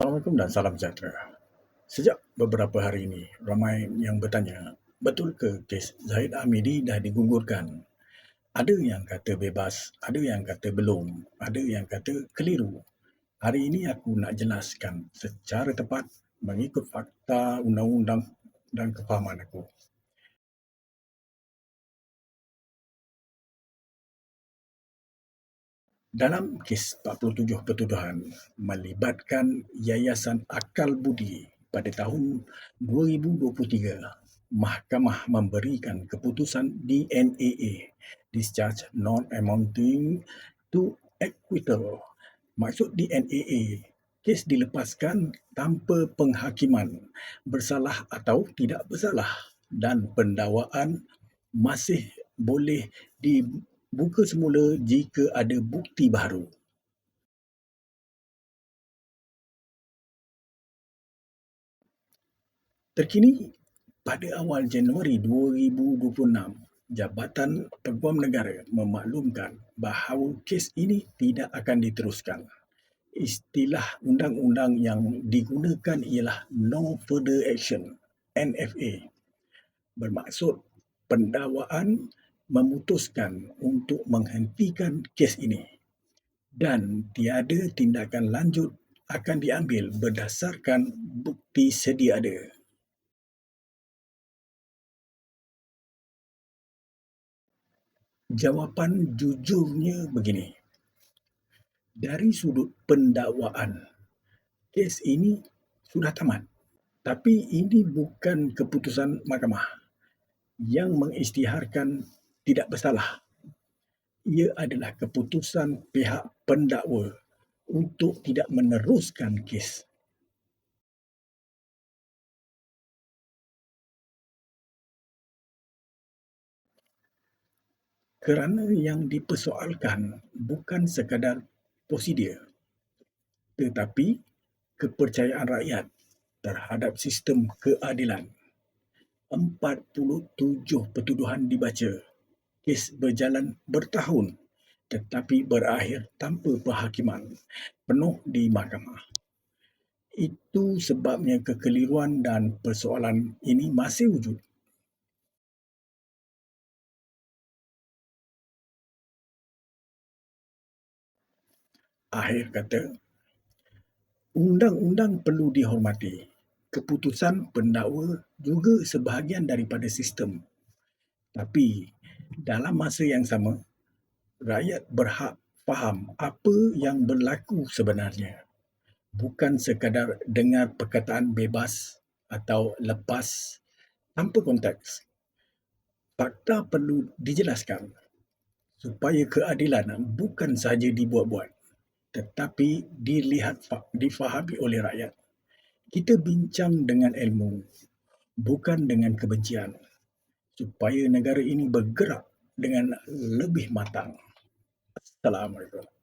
Assalamualaikum dan salam sejahtera. Sejak beberapa hari ini, ramai yang bertanya, betul ke kes Zahid Hamidi dah digugurkan? Ada yang kata bebas, ada yang kata belum, ada yang kata keliru. Hari ini aku nak jelaskan secara tepat mengikut fakta undang-undang dan kefahaman aku. Dalam kes 47 pertuduhan melibatkan Yayasan Akal Budi pada tahun 2023, Mahkamah memberikan keputusan DNAA, Discharge Non-Amounting to Acquittal. Maksud DNAA, kes dilepaskan tanpa penghakiman bersalah atau tidak bersalah dan pendakwaan masih boleh dibuka semula jika ada bukti baru. Terkini, pada awal Januari 2026, Jabatan Peguam Negara memaklumkan bahawa kes ini tidak akan diteruskan. Istilah undang-undang yang digunakan ialah No Further Action, NFA. Bermaksud pendakwaan memutuskan untuk menghentikan kes ini dan tiada tindakan lanjut akan diambil berdasarkan bukti sedia ada. Jawapan jujurnya begini. Dari sudut pendakwaan, kes ini sudah tamat. Tapi ini bukan keputusan mahkamah yang mengisytiharkan tidak bersalah. Ia adalah keputusan pihak pendakwa untuk tidak meneruskan kes. Kerana yang dipersoalkan bukan sekadar prosedur, tetapi kepercayaan rakyat terhadap sistem keadilan. 47 pertuduhan dibaca. Kes berjalan bertahun tetapi berakhir tanpa penghakiman penuh di mahkamah. Itu sebabnya kekeliruan dan persoalan ini masih wujud. Akhir kata, undang-undang perlu dihormati. Keputusan pendakwa juga sebahagian daripada sistem. Tapi dalam masa yang sama, rakyat berhak faham apa yang berlaku sebenarnya. Bukan sekadar dengar perkataan bebas atau lepas tanpa konteks. Fakta perlu dijelaskan supaya keadilan bukan sahaja dibuat-buat tetapi difahami oleh rakyat. Kita bincang dengan ilmu, bukan dengan kebencian, supaya negara ini bergerak dengan lebih matang. Assalamualaikum.